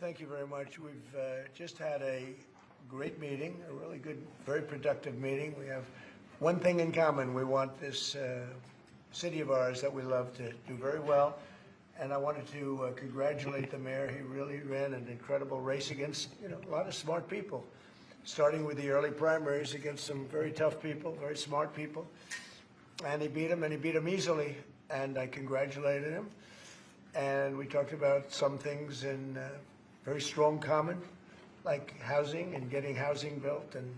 thank you very much. We've just had a great meeting, a really good, very productive meeting. We have one thing in common. We want this city of ours that we love to do very well. And I wanted to congratulate the mayor. He really ran an incredible race against, a lot of smart people, starting with the early primaries against some very tough people, very smart people. And he beat them easily. And I congratulated him. And we talked about some things in very strong common, like housing and getting housing built, and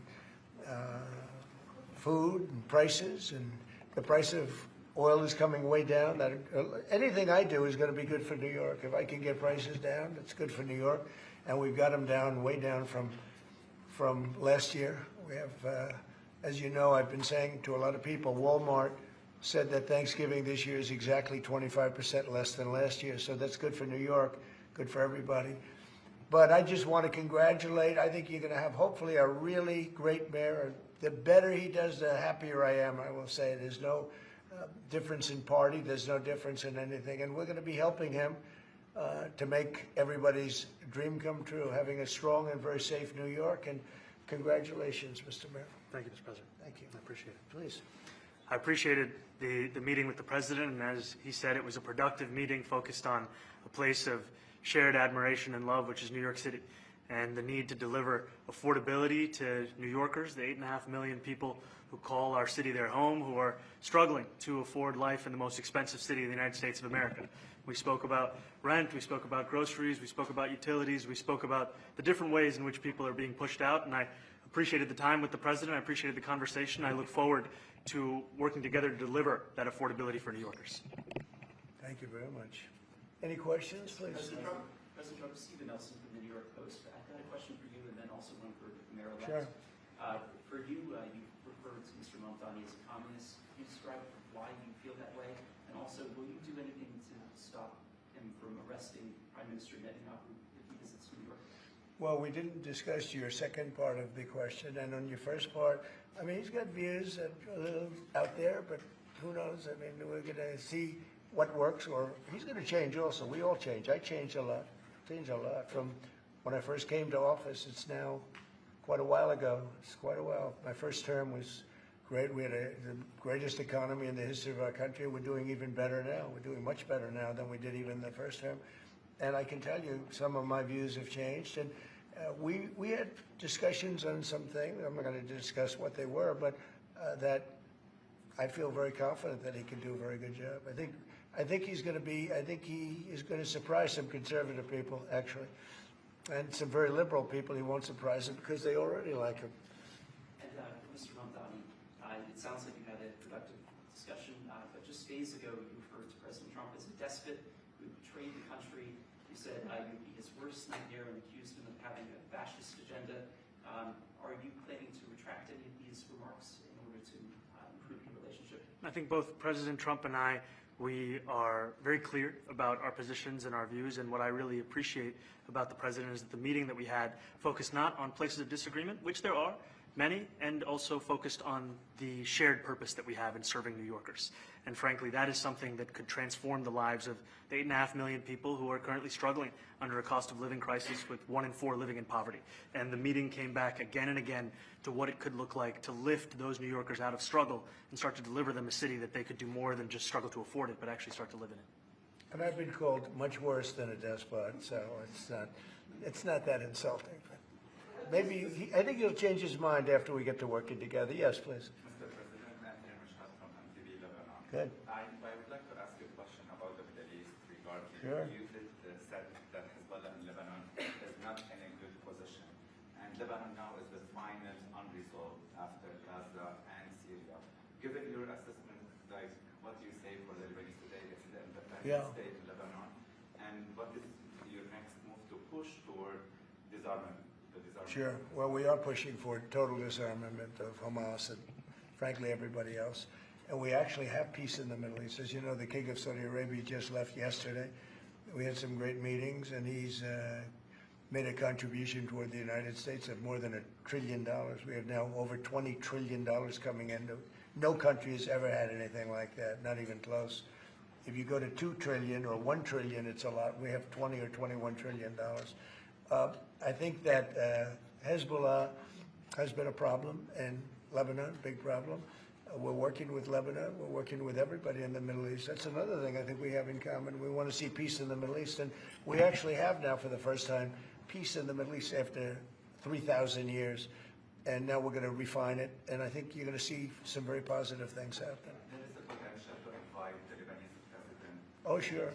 food and prices, and the price of oil is coming way down. Anything I do is going to be good for New York. If I can get prices down, it's good for New York. And we've got them down, way down from last year. We have, as you know, I've been saying to a lot of people, Walmart said that Thanksgiving this year is exactly 25% less than last year. So that's good for New York, good for everybody. But I just want to congratulate. I think you're going to have, hopefully, a really great mayor. The better he does, the happier I am, I will say. There's no difference in party. There's no difference in anything. And we're going to be helping him to make everybody's dream come true, having a strong and very safe New York. And congratulations, Mr. Mayor. Thank you, Mr. President. Thank you. I appreciate it. Please. I appreciated the meeting with the president, and as he said, it was a productive meeting focused on a place of shared admiration and love, which is New York City, and the need to deliver affordability to New Yorkers, the 8.5 million people who call our city their home, who are struggling to afford life in the most expensive city in the United States of America. We spoke about rent, we spoke about groceries, we spoke about utilities, we spoke about the different ways in which people are being pushed out, and I appreciated the time with the president, I appreciated the conversation. I look forward to working together to deliver that affordability for New Yorkers. Thank you very much. Any questions, please? President Trump, Stephen Nelson from the New York Post. I've got a question for you and then also one for Mayor-elect. Sure. For you, you referred to Mr. Mamdani as a communist. Can you describe why you feel that way? And also, will you do anything to stop him from arresting Prime Minister Netanyahu if he visits New York? Well, we didn't discuss your second part of the question. And on your first part, I mean, he's got views that are a little out there, but who knows? I mean, we're going to see what works, or he's going to change also. We all change. I changed a lot. From when I first came to office. It's now quite a while ago. It's quite a while. My first term was great. We had the greatest economy in the history of our country. We're doing even better now. We're doing much better now than we did even the first term. And I can tell you some of my views have changed. And we had discussions on some things. I'm not going to discuss what they were, but that I feel very confident that he can do a very good job. I think he's going to be. I think he is going to surprise some conservative people, actually, and some very liberal people. He won't surprise them because they already like him. And Mr. Mamdani, it sounds like you had a productive discussion, but just days ago you referred to President Trump as a despot who betrayed the country. You said you'd be his worst nightmare and accused him of having a fascist agenda. Are you planning to retract any of these remarks in order to improve your relationship? I think both President Trump and we are very clear about our positions and our views, and what I really appreciate about the president is that the meeting that we had focused not on places of disagreement, which there are many, and also focused on the shared purpose that we have in serving New Yorkers. And frankly, that is something that could transform the lives of the 8.5 million people who are currently struggling under a cost of living crisis, with 1 in 4 living in poverty. And the meeting came back again and again to what it could look like to lift those New Yorkers out of struggle and start to deliver them a city that they could do more than just struggle to afford it, but actually start to live in it. And I've been called much worse than a despot, so it's not that insulting. But maybe I think he'll change his mind after we get to working together. Yes, please. Mr. President, from MTV Lebanon. Good. I would like to ask you a question about the Middle East regarding Sure. you said that Hezbollah in Lebanon is not in a good position, and Lebanon now is the final unresolved after Gaza and Syria. Given your assessment, like what do you say for the Lebanese today? It's the independent state of Lebanon, and what is your next move to push toward disarmament? Sure. Well, we are pushing for total disarmament of Hamas and, frankly, everybody else. And we actually have peace in the Middle East. As you know, the King of Saudi Arabia just left yesterday. We had some great meetings, and he's made a contribution toward the United States of more than $1 trillion. We have now over $20 trillion coming in. No country has ever had anything like that, not even close. If you go to $2 trillion or $1 trillion, it's a lot. We have $20 or $21 trillion. I think that Hezbollah has been a problem in Lebanon, big problem. We're working with Lebanon. We're working with everybody in the Middle East. That's another thing I think we have in common. We want to see peace in the Middle East, and we actually have now, for the first time, peace in the Middle East after 3,000 years. And now we're going to refine it, and I think you're going to see some very positive things happen. There is the potential to invite the Lebanese president. Oh, sure.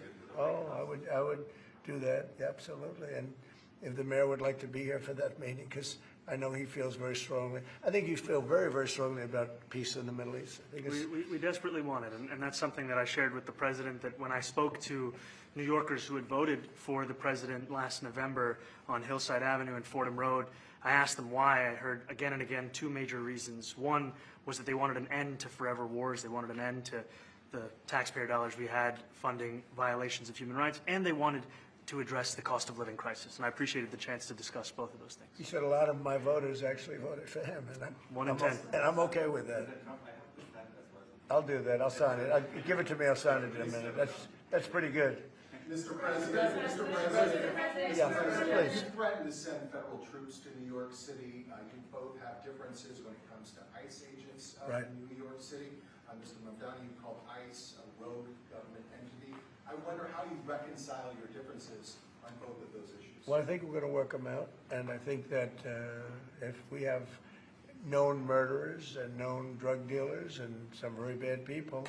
I would do that, absolutely. And if the mayor would like to be here for that meeting, because I know he feels very strongly. I think you feel very, very strongly about peace in the Middle East. I think We desperately want it, and that's something that I shared with the president, that when I spoke to New Yorkers who had voted for the president last November on Hillside Avenue and Fordham Road, I asked them why. I heard again and again two major reasons. One was that they wanted an end to forever wars. They wanted an end to the taxpayer dollars we had funding violations of human rights, and they wanted to address the cost of living crisis. And I appreciated the chance to discuss both of those things. he said a lot of my voters actually voted for him, and One in 10. And I'm okay with that. President Trump, I have to stand as well. I'll do that. I'll sign it. Give it to me. I'll sign it in a minute. That's pretty good. Mr. President, Yeah, please. you threatened to send federal troops to New York City. You both have differences when it comes to ICE agents Right. in New York City. Mr. Mamdani, you called ICE a rogue government entity. I wonder how you reconcile your differences on both of those issues. Well, I think we're going to work them out, and I think that if we have known murderers and known drug dealers and some very bad people,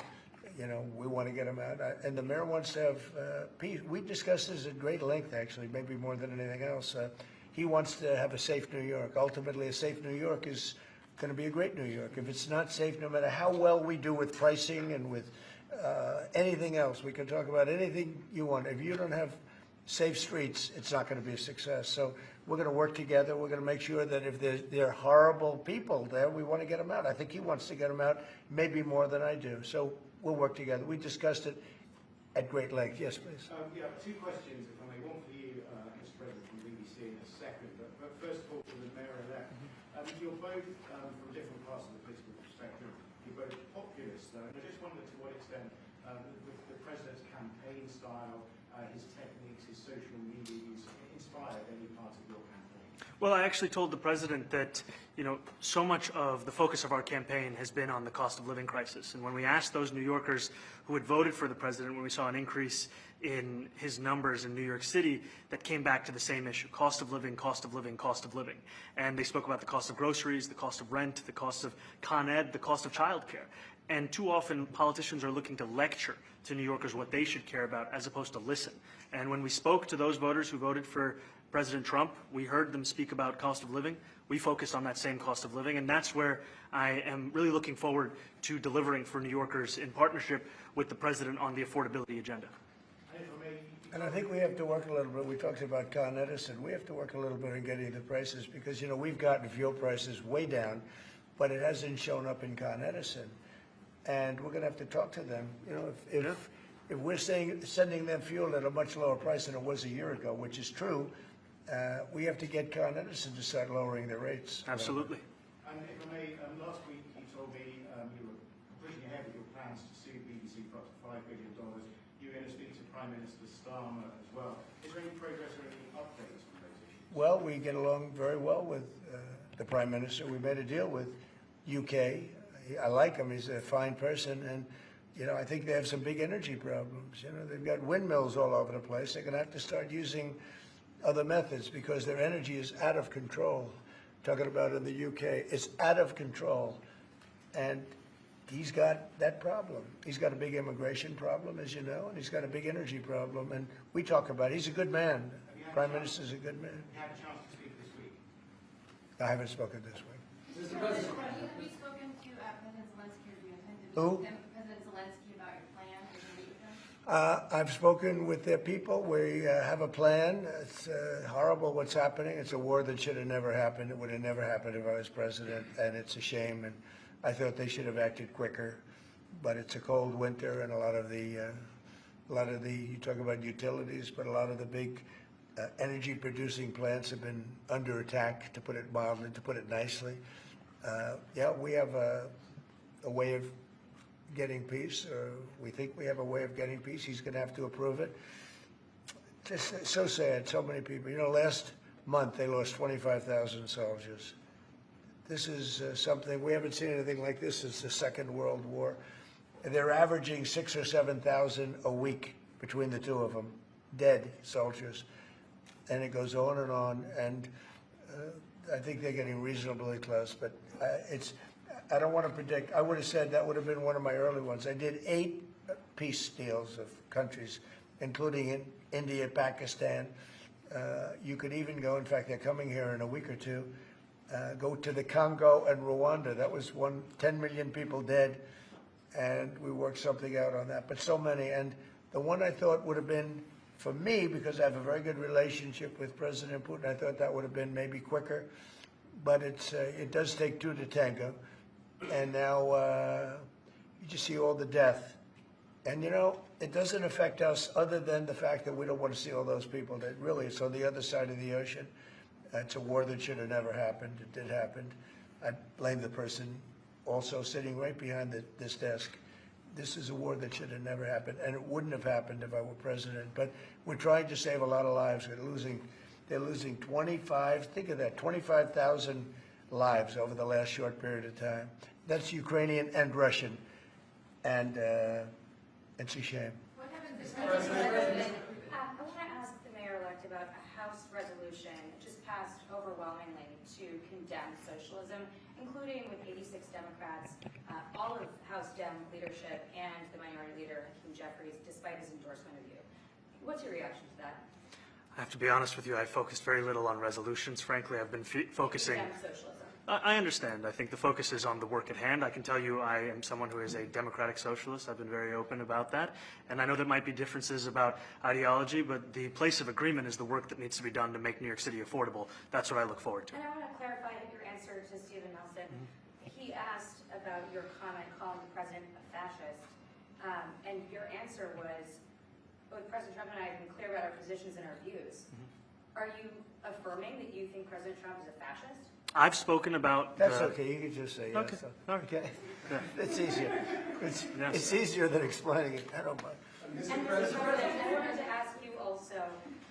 you know, we want to get them out. And the mayor wants to have peace. We discussed this at great length, actually, maybe more than anything else. He wants to have a safe New York. Ultimately, a safe New York is going to be a great New York. If it's not safe, no matter how well we do with pricing and with anything else, we can talk about anything you want. If you don't have safe streets, it's not going to be a success. So we're going to work together. We're going to make sure that if there are horrible people there, we want to get them out. I think he wants to get them out, maybe more than I do. So we'll work together. We discussed it at great length. Yes, please. Yeah, two questions, if I may. One for you, Mr. President, from BBC in a second. But first of all, for the mayor-elect. You're both, from different parts of the political spectrum, you're both populists, though. And I just wondered to what extent the president's campaign style, his techniques, his social media use inspired any part of your campaign? Well, I actually told the president that, you know, so much of the focus of our campaign has been on the cost of living crisis. And when we asked those New Yorkers who had voted for the president, when we saw an increase in his numbers in New York City, that came back to the same issue: cost of living, cost of living, cost of living. And they spoke about the cost of groceries, the cost of rent, the cost of Con Ed, the cost of childcare. And too often politicians are looking to lecture to New Yorkers what they should care about as opposed to listen. And when we spoke to those voters who voted for President Trump, we heard them speak about cost of living. We focused on that same cost of living, and that's where I am really looking forward to delivering for New Yorkers in partnership with the president on the affordability agenda. And I think we have to work a little bit. We talked about Con Edison. We have to work a little bit on getting the prices, because, you know, we've gotten fuel prices way down, but it hasn't shown up in Con Edison. And we're going to have to talk to them. You know, if we're sending them fuel at a much lower price than it was a year ago, which is true, we have to get Con Edison to start lowering their rates. Absolutely. And if I may, last week you told me you were pushing ahead with your plans to sue BBC for up to $5 billion. You're going to speak to Prime Minister Starmer as well. Is there any progress or any updates on those issues? Well, we get along very well with the Prime Minister. We made a deal with UK. I like him. He's a fine person. And, you know, I think they have some big energy problems. You know, they've got windmills all over the place. They're going to have to start using other methods because their energy is out of control. Talking about in the UK, it's out of control. And he's got that problem. He's got a big immigration problem, as you know, and he's got a big energy problem. And we talk about it. He's a good man. Prime Minister's a good man. You had a chance to speak this week. I haven't spoken this week. Mr. President, have you spoken to President Zelensky, or do you intend to Who? meet them? President Zelensky, about your plan? Are you going to meet with them? I've spoken with their people. We have a plan. It's horrible what's happening. It's a war that should have never happened. It would have never happened if I was president, and it's a shame. And I thought they should have acted quicker. But it's a cold winter, and a lot of the you talk about utilities, but a lot of the big energy-producing plants have been under attack, to put it mildly, to put it nicely. Yeah, we have a way of getting peace, or we think we have a way of getting peace. He's going to have to approve it. Just so sad, so many people. You know, last month, they lost 25,000 soldiers. This is something, we haven't seen anything like this since the Second World War. And they're averaging 6,000 or 7,000 a week between the two of them, dead soldiers. And it goes on, and I think they're getting reasonably close, but I don't want to predict. I would have said that would have been one of my early ones. I did 8 peace deals of countries, including in India, Pakistan. You could even go, in fact, they're coming here in a week or two, go to the Congo and Rwanda. That was 10 million people dead, and we worked something out on that. But so many, and the one I thought would have been, for me, because I have a very good relationship with President Putin, I thought that would have been maybe quicker, but it does take 2 to tango. And now you just see all the death. And, you know, it doesn't affect us other than the fact that we don't want to see all those people that really, it's on the other side of the ocean. It's a war that should have never happened. It did happen. I blame the person also sitting right behind this desk. This is a war that should have never happened, and it wouldn't have happened if I were president. But we're trying to save a lot of lives. They're losing 25, think of that, 25,000 lives over the last short period of time. That's Ukrainian and Russian, and it's a shame. What happens if President? I want to ask the mayor-elect about a House resolution just passed overwhelmingly to condemn socialism, including with 86 Democrats, all of House Dem leadership, and the minority leader, Hakeem Jeffries, despite his endorsement of you. What's your reaction to that? I have to be honest with you, I focused very little on resolutions. Frankly, I've been focusing... Condemn socialism. I understand. I think the focus is on the work at hand. I can tell you I am someone who is a democratic socialist. I've been very open about that. And I know there might be differences about ideology, but the place of agreement is the work that needs to be done to make New York City affordable. That's what I look forward to. And I want to clarify your answer to Stephen Nelson. He asked about your comment calling the president a fascist. And your answer was, both President Trump and I have been clear about our positions and our views. Are you affirming that you think President Trump is a fascist? I've spoken about... That's okay, you can just say yes. Okay. All right. Okay? Yeah. It's easier. Yes. It's easier than explaining it. I don't mind. And Mr. President, I wanted to ask you also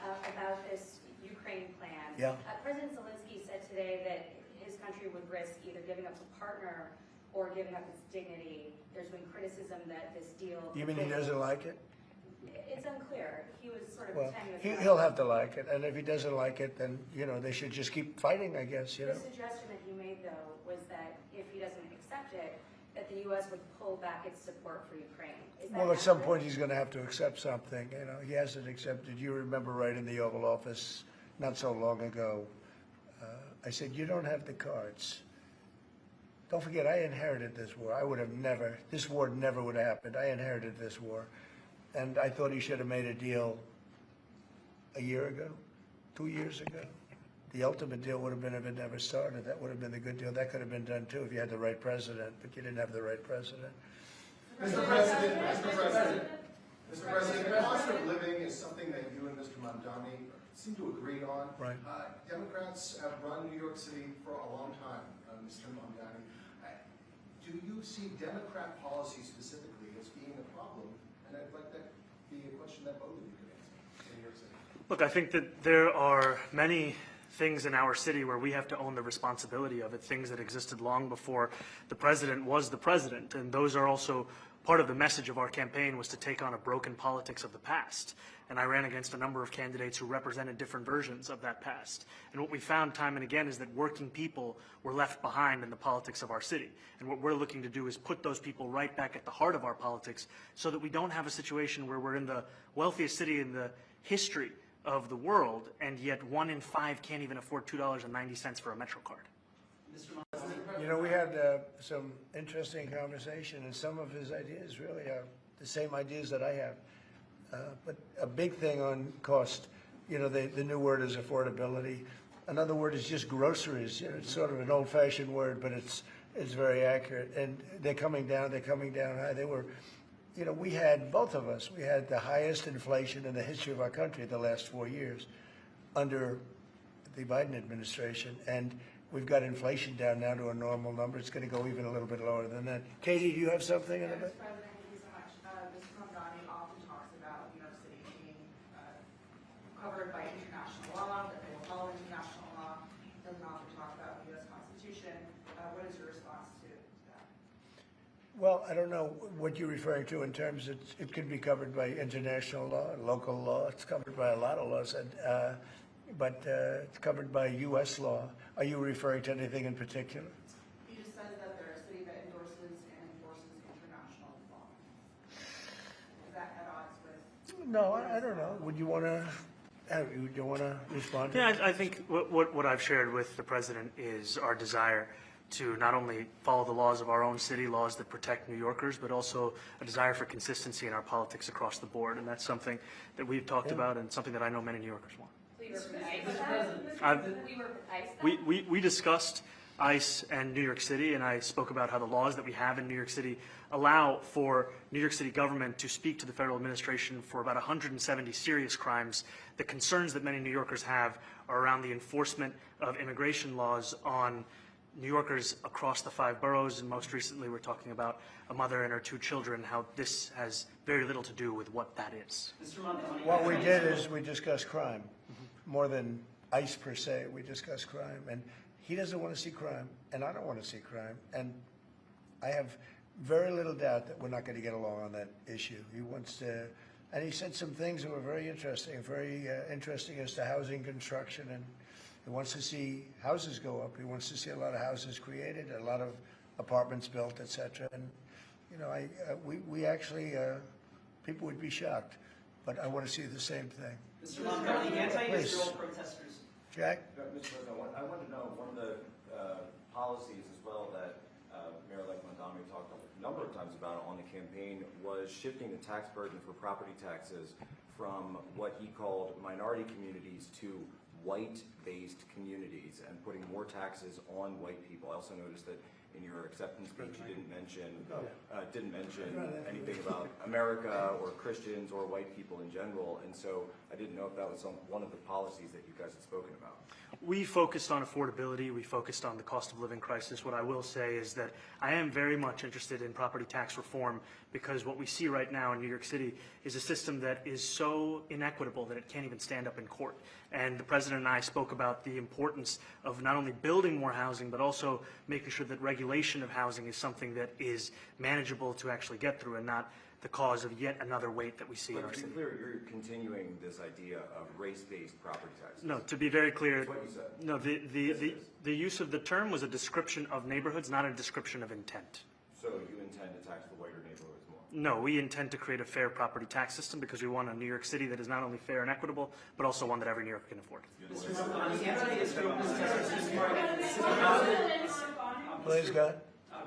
about this Ukraine plan. Yeah. President Zelensky said today that his country would risk either giving up a partner or giving up its dignity. There's been criticism that this deal... You mean he doesn't like it? It's unclear. He was sort of Well, pretending... he'll have to like it, and if he doesn't like it, then, you know, they should just keep fighting, I guess, you know? The suggestion that he made, though, was that if he doesn't accept it, that the U.S. would pull back its support for Ukraine. Is that Well, at some accurate? point, he's going to have to accept something, you know? He hasn't accepted. You remember right in the Oval Office, not so long ago, I said, you don't have the cards. Don't forget, I inherited this war. I would have never, this war never would have happened. I inherited this war. And I thought he should have made a deal a year ago, 2 years ago. The ultimate deal would have been if it never started. That would have been the good deal. That could have been done too if you had the right president, but you didn't have the right president. Mr. President, cost of living is something that you and Mr. Mamdani seem to agree on. Right. Democrats have run New York City for a long time, Mr. Mamdani. Do you see Democrat policy specifically as being a problem? And I'd like that to be a question that both of you could answer in New York City. Look, I think that there are many things in our city where we have to own the responsibility of it, things that existed long before the president was the president. And those are also part of the message of our campaign, was to take on a broken politics of the past. And I ran against a number of candidates who represented different versions of that past. And what we found time and again is that working people were left behind in the politics of our city. And what we're looking to do is put those people right back at the heart of our politics so that we don't have a situation where we're in the wealthiest city in the history of the world, and yet 1 in 5 can't even afford $2.90 for a Metro card. You know, we had some interesting conversation, and some of his ideas really are the same ideas that I have. But a big thing on cost, you know, the new word is affordability. Another word is just groceries. You know, it's sort of an old-fashioned word, but it's very accurate. And they're coming down high. They were, you know, we had, both of us, we had the highest inflation in the history of our country the last 4 years under the Biden administration. And we've got inflation down now to a normal number. It's going to go even a little bit lower than that. Katie, do you have something in a bit? Mr. President, thank you so much. Mr. Mamdani often talks about New York City being covered by international law, that they will follow international Well, I don't know what you're referring to in terms of, it could be covered by international law, local law, it's covered by a lot of laws, but it's covered by U.S. law. Are you referring to anything in particular? He just says that they're a city that endorses and enforces international law. Is that at odds with? No, I don't know. Would you want to respond? Yeah, I think what I've shared with the president is our desire to not only follow the laws of our own city, laws that protect New Yorkers, but also a desire for consistency in our politics across the board. And that's something that we've talked about and something that I know many New Yorkers want. We discussed ICE and New York City, and I spoke about how the laws that we have in New York City allow for New York City government to speak to the federal administration for about 170 serious crimes. The concerns that many New Yorkers have are around the enforcement of immigration laws on New Yorkers across the 5 boroughs, and most recently we're talking about a mother and her 2 children, how this has very little to do with what that is. Mr. Mamdani, What we did is we discussed crime, more than ICE per se. We discussed crime, and he doesn't want to see crime, and I don't want to see crime, and I have very little doubt that we're not going to get along on that issue. He wants to, and he said some things that were very interesting as to housing construction, and he wants to see houses go up. He wants to see a lot of houses created, a lot of apartments built, etc. And you know, we actually people would be shocked, but I want to see the same thing. Mr. Mamdani, anti-Israel protesters. Jack? Mr. President, I want to know, one of the policies as well that Mayor-elect Mamdani talked a number of times about on the campaign was shifting the tax burden for property taxes from what he called minority communities to white-based communities and putting more taxes on white people. I also noticed that in your acceptance speech you didn't mention anything about America or Christians or white people in general, and so I didn't know if that was one of the policies that you guys had spoken about. We focused on affordability. We focused on the cost of living crisis. What I will say is that I am very much interested in property tax reform, because what we see right now in New York City is a system that is so inequitable that it can't even stand up in court. And the president and I spoke about the importance of not only building more housing, but also making sure that regulation of housing is something that is manageable to actually get through and not the cause of yet another weight that we see in our But to city. be clear, you're continuing this idea of race-based property taxes. No, to be very clear, That's what you said. no, the use of the term was a description of neighborhoods, not a description of intent. So you intend to tax the whiter neighborhoods more? No, we intend to create a fair property tax system because we want a New York City that is not only fair and equitable, but also one that every New Yorker can afford. Mr. Mamdani, anti-Israel protesters targeted Please, go.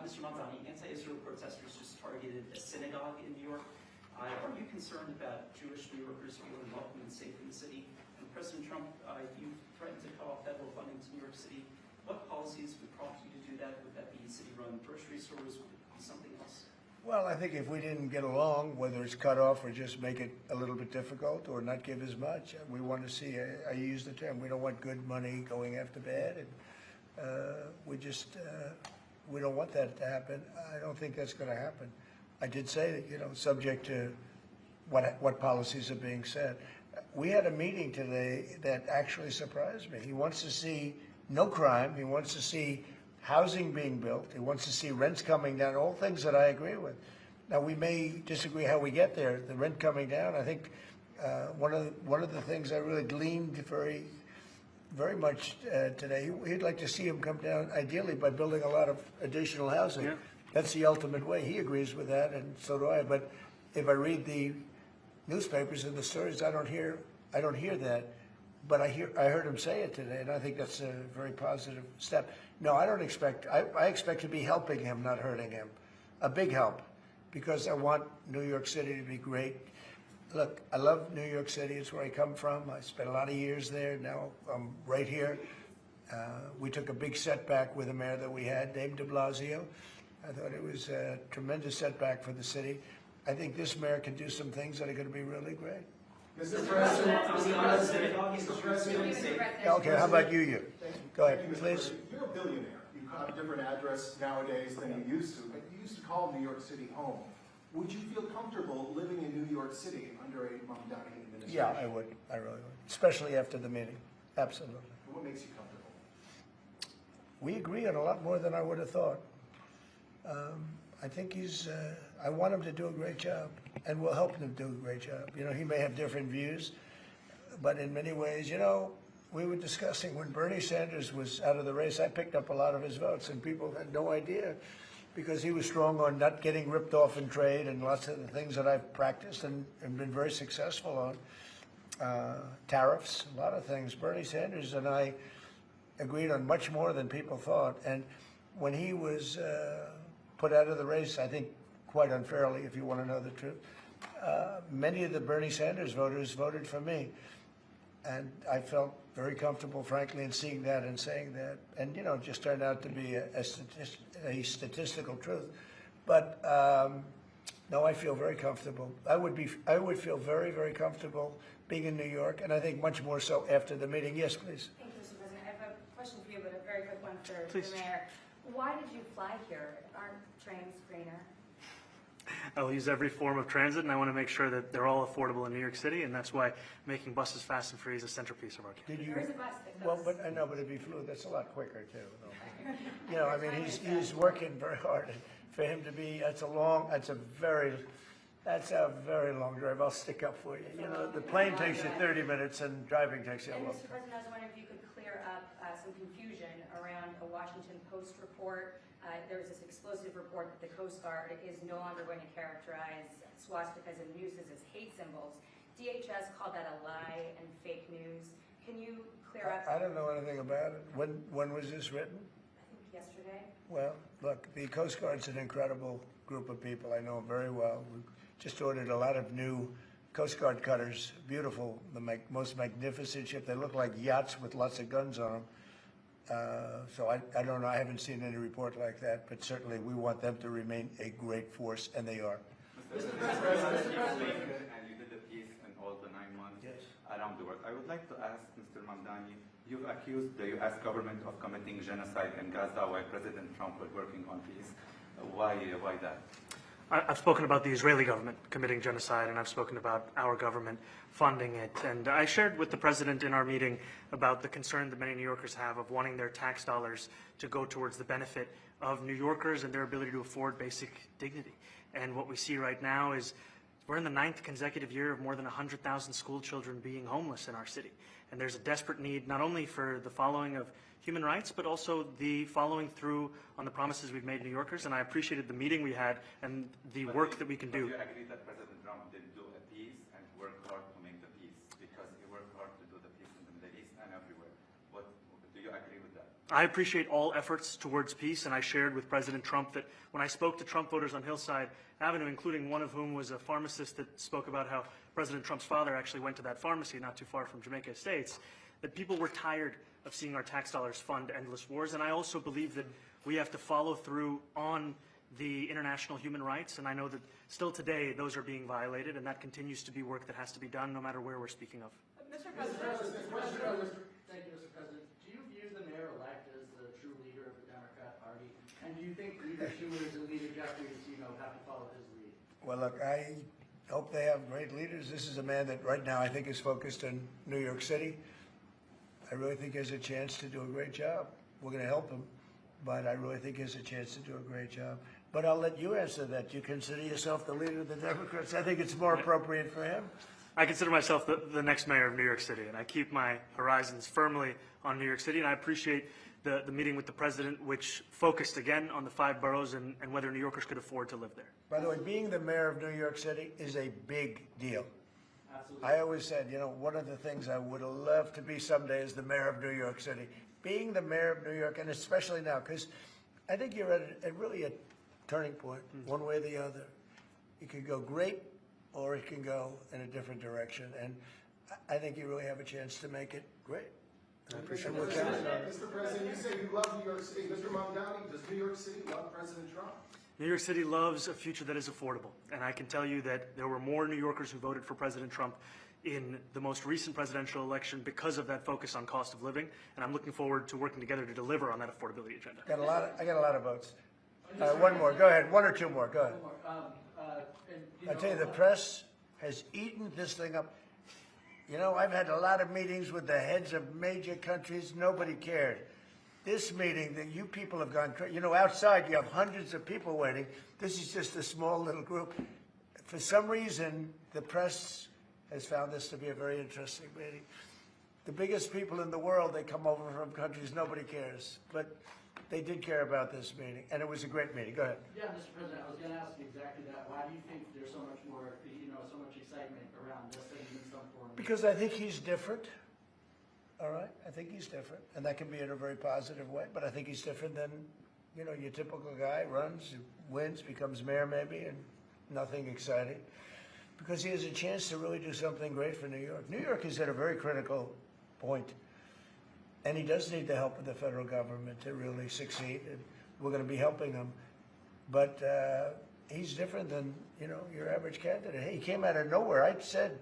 Mr. Mamdani, anti-Israel protesters just targeted a synagogue in New York. Are you concerned about Jewish New Yorkers feeling welcome and safe in the city? And President Trump, you threatened to cut off federal funding to New York City. What policies would prompt you to do that? Would that be city-run grocery stores? Would it be something else? Well, I think if we didn't get along, whether it's cut off or just make it a little bit difficult or not give as much, we want to see, I use the term, we don't want good money going after bad, and we don't want that to happen. I don't think that's going to happen. I did say that, you know, subject to what policies are being said. We had a meeting today that actually surprised me. He wants to see no crime. He wants to see housing being built. He wants to see rents coming down, all things that I agree with. Now, we may disagree how we get there. The rent coming down, I think one of the things I really gleaned very much today, he'd like to see him come down, ideally, by building a lot of additional housing. Yeah. That's the ultimate way. He agrees with that, and so do I. But if I read the newspapers and the stories, I don't hear that. But I heard him say it today, and I think that's a very positive step. No, I don't expect. I expect to be helping him, not hurting him. A big help, because I want New York City to be great. Look, I love New York City. It's where I come from. I spent a lot of years there. Now I'm right here. We took a big setback with the mayor that we had, Dave de Blasio. I thought it was a tremendous setback for the city. I think this mayor can do some things that are going to be really great. Mr. President, Mr. President. Okay, how about you? Go ahead, Thank you, Mr. please. President. You're a billionaire. You have a different address nowadays than you used to, but you used to call New York City home. Would you feel comfortable living in New York City under a Mamdani administration? Yeah, I would. I really would. Especially after the meeting. Absolutely. What makes you comfortable? We agree on a lot more than I would have thought. I think I want him to do a great job, and we'll help him do a great job. You know, he may have different views, but in many ways, you know, we were discussing when Bernie Sanders was out of the race, I picked up a lot of his votes, and people had no idea because he was strong on not getting ripped off in trade and lots of the things that I've practiced and been very successful on. Tariffs, a lot of things. Bernie Sanders and I agreed on much more than people thought. And when he was put out of the race, I think quite unfairly, if you want to know the truth, many of the Bernie Sanders voters voted for me. And I felt very comfortable, frankly, in seeing that and saying that. And, you know, it just turned out to be a statistical truth. But no, I feel very comfortable. I would feel very, very comfortable being in New York, and I think much more so after the meeting. Yes, please. Thank you, Mr. President. I have a question for you, but a very quick one for Please. the mayor. Why did you fly here? Aren't trains greener? I will use every form of transit, and I want to make sure that they're all affordable in New York City, and that's why making buses fast and free is a centerpiece of our campaign. Did you? There is a bus that goes. Well, but I know, but it'd be fluid. That's a lot quicker too. You know, I mean, he's working very hard. And for him to be, that's a very long drive. I'll stick up for you. You know, the plane takes you 30 minutes, and driving takes you a And long Mr. time. President, I was wondering if you could clear up some confusion around a Washington Post report. There was this explosive report that the Coast Guard is no longer going to characterize swastikas and nooses as hate symbols. DHS called that a lie and fake news. Can you clear up? I don't know anything about it. When was this written? I think yesterday. Well, look, the Coast Guard's an incredible group of people. I know them very well. We just ordered a lot of new Coast Guard cutters, beautiful, the most magnificent ship. They look like yachts with lots of guns on them. So I don't know. I haven't seen any report like that, but certainly we want them to remain a great force, and they are. Mr. President, and you did a piece in all the 9 months around the world. I would like to ask Mr. Mamdani, you've accused the U.S. government of committing genocide in Gaza while President Trump was working on peace. Why that? I've spoken about the Israeli government committing genocide, and I've spoken about our government funding it. And I shared with the president in our meeting about the concern that many New Yorkers have of wanting their tax dollars to go towards the benefit of New Yorkers and their ability to afford basic dignity. And what we see right now is we're in the 9th consecutive year of more than 100,000 school children being homeless in our city. And there's a desperate need not only for the following of human rights, but also the following through on the promises we've made New Yorkers. And I appreciated the meeting we had and the work that we can do. Do you agree that President Trump did do a peace and worked hard to make the peace? Because he worked hard to do the peace in the Middle East and everywhere. Do you agree with that? I appreciate all efforts towards peace, and I shared with President Trump that when I spoke to Trump voters on Hillside Avenue, including one of whom was a pharmacist that spoke about how President Trump's father actually went to that pharmacy not too far from Jamaica Estates, that people were tired of seeing our tax dollars fund endless wars. And I also believe that we have to follow through on the international human rights, and I know that still today those are being violated, and that continues to be work that has to be done no matter where we're speaking of. Mr. President, thank you, Mr. President. Do you view the mayor-elect as the true leader of the Democrat Party? And do you think Leader Schumer's and Leader Jeffries, have to follow his lead? Well, look, I hope they have great leaders. This is a man that right now I think is focused in New York City. I really think he has a chance to do a great job. We're going to help him, but I really think he has a chance to do a great job. But I'll let you answer that. You consider yourself the leader of the Democrats. I think it's more appropriate for him. I consider myself the next mayor of New York City, and I keep my horizons firmly on New York City, and I appreciate the meeting with the president, which focused again on the 5 boroughs and whether New Yorkers could afford to live there. By the way, being the mayor of New York City is a big deal. Absolutely. I always said, one of the things I would love to be someday is the mayor of New York City. Being the mayor of New York, and especially now, because I think you're at really a turning point, one way or the other. It could go great, or it can go in a different direction. And I think you really have a chance to make it great. I appreciate what you're saying. Mr. President, you say you love New York City. Mr. Mamdani, does New York City love President Trump? New York City loves a future that is affordable, and I can tell you that there were more New Yorkers who voted for President Trump in the most recent presidential election because of that focus on cost of living, and I'm looking forward to working together to deliver on that affordability agenda. I got a lot of votes. One more. Go ahead. 1 or 2 more. Go ahead. I tell you, the press has eaten this thing up. I've had a lot of meetings with the heads of major countries. Nobody cared. this meeting that you people have gone, you know, outside you have hundreds of people waiting. This is just a small little group. For some reason, the press has found this to be a very interesting meeting. The biggest people in the world, they come over from countries nobody cares, but they did care about this meeting, and it was a great meeting. Go ahead. Yeah, Mr. President, I was going to ask you exactly that. Why do you think there's so much more, so much excitement around this than in some form? Because I think he's different. All right, I think he's different, and that can be in a very positive way. But I think he's different than, your typical guy runs, wins, becomes mayor maybe, and nothing exciting. Because he has a chance to really do something great for New York. New York is at a very critical point, and he does need the help of the federal government to really succeed. And we're going to be helping him, but he's different than your average candidate. He came out of nowhere. I said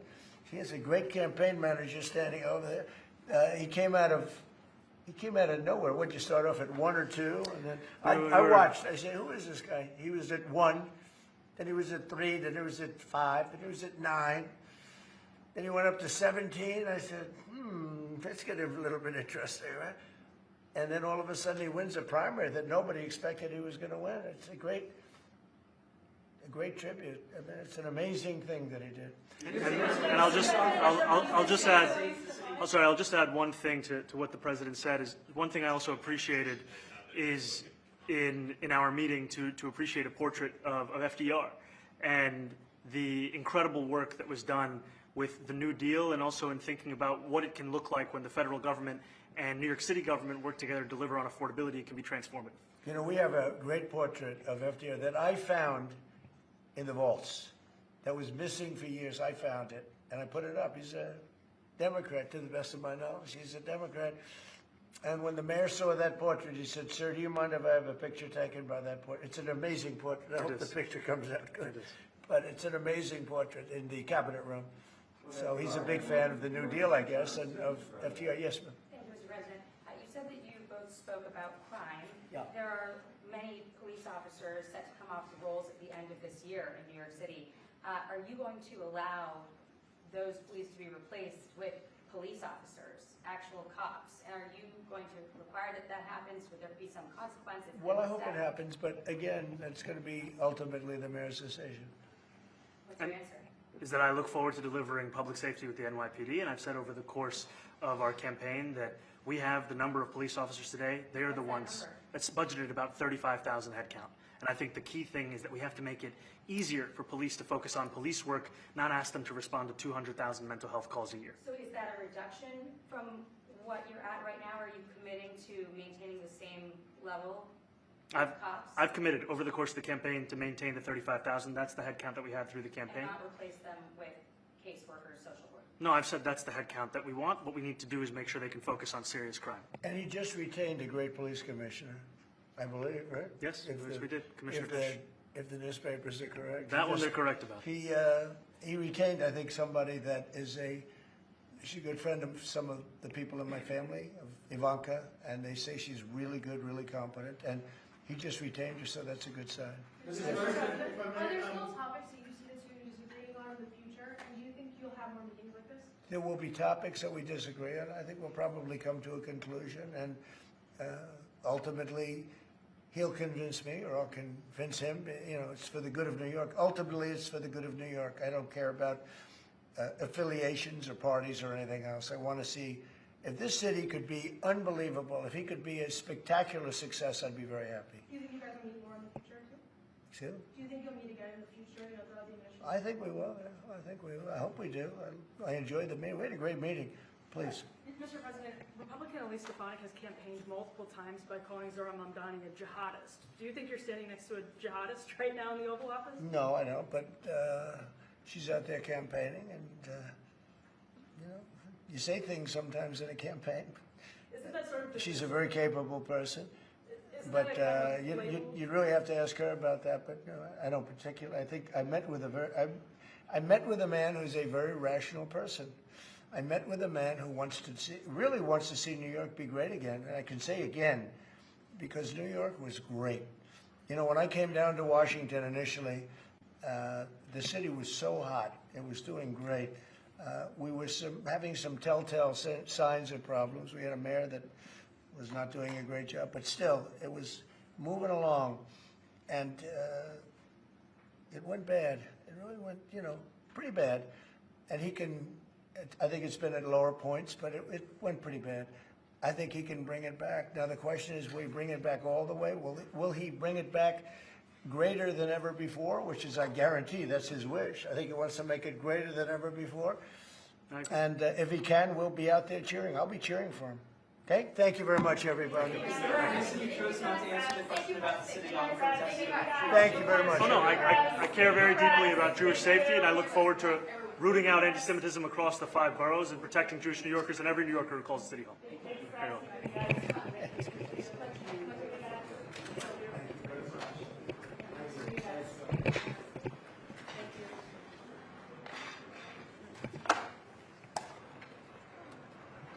he has a great campaign manager standing over there. He came out of nowhere. Would you start off at 1 or 2? And then I watched. I said, "Who is this guy?" He was at 1, then he was at 3, then he was at 5, then he was at 9, then he went up to 17. I said, that's getting a little bit interesting, right? And then all of a sudden he wins a primary that nobody expected he was going to win. It's a great tribute. I mean, it's an amazing thing that he did. And I'll just add one thing to what the president said. Is one thing I also appreciated is in our meeting to appreciate a portrait of FDR and the incredible work that was done with the New Deal, and also in thinking about what it can look like when the federal government and New York City government work together to deliver on affordability. It can be transformative. We have a great portrait of FDR that I found in the vaults that was missing for years. I found it, and I put it up. He's a Democrat, to the best of my knowledge. He's a Democrat. And when the mayor saw that portrait, he said, "Sir, do you mind if I have a picture taken by that portrait?" It's an amazing portrait. I hope the picture comes out good. But it's an amazing portrait in the cabinet room. So he's a big fan of the New Deal, I guess, and of FDR. Yes, ma'am. Thank you, Mr. President. You said that you both spoke about crime. Yeah. There are many police officers set to come off the rolls at the end of this year in New York City. Are you going to allow those police to be replaced with police officers, actual cops? And are you going to require that happens? Would there be some consequences? Well, I hope it happens, but again, that's going to be ultimately the mayor's decision. What's your answer? Is that I look forward to delivering public safety with the NYPD, and I've said over the course of our campaign that we have the number of police officers today. They are the ones that's budgeted about 35,000 headcount. And I think the key thing is that we have to make it easier for police to focus on police work, not ask them to respond to 200,000 mental health calls a year. So is that a reduction from what you're at right now? Are you committing to maintaining the same level of cops? I've committed over the course of the campaign to maintain the 35,000. That's the headcount that we had through the campaign. And not replace them with caseworkers, social work? No, I've said that's the headcount that we want. What we need to do is make sure they can focus on serious crime. And he just retained a great police commissioner, I believe, right? Yes, we did. Commissioner Fish. If the newspapers are correct. That one they're correct about. He retained, I think, somebody that is she's a good friend of some of the people in my family, of Ivanka, and they say she's really good, really competent, and he just retained her, so that's a good sign. Are there still topics that you see the two disagreeing on in the future, and do you think you'll have more meetings like this? There will be topics that we disagree on. I think we'll probably come to a conclusion, and ultimately, he'll convince me, or I'll convince him. It's for the good of New York. Ultimately, it's for the good of New York. I don't care about affiliations or parties or anything else. I want to see if this city could be unbelievable, if he could be a spectacular success, I'd be very happy. Do you think you guys will meet more in the future, too? Excuse me? Do you think you'll meet again in the future, throughout the administration? I think we will. Yeah. I think we will. I hope we do. I enjoyed the meeting. We had a great meeting. Please. Mr. President, Republican Elise Stefanik has campaigned multiple times by calling Zohran Mamdani a jihadist. Do you think you're standing next to a jihadist right now in the Oval Office? No, I don't, but she's out there campaigning, and you say things sometimes in a campaign. Isn't that sort of She's a very capable person, isn't but that a kind of you really have to ask her about that. But I don't particularly. I think I met with I met with a man who's a very rational person. I met with a man who really wants to see New York be great again, and I can say again, because New York was great. When I came down to Washington initially, the city was so hot. It was doing great. We were having some telltale signs of problems. We had a mayor that was not doing a great job, but still, it was moving along, and it went bad. It really went, pretty bad. And he can, I think it's been at lower points, but it went pretty bad. I think he can bring it back. Now, the question is, will he bring it back all the way? Will he bring it back greater than ever before, which is, I guarantee, that's his wish. I think he wants to make it greater than ever before. And if he can, we'll be out there cheering. I'll be cheering for him. Okay? Thank you very much, everybody. You chose not to answer the question about the sitting on the protest. Thank you very much. Oh, no, I care very deeply about Jewish safety, and I look forward to rooting out anti-Semitism across the 5 boroughs and protecting Jewish New Yorkers and every New Yorker who calls the City home. Very well.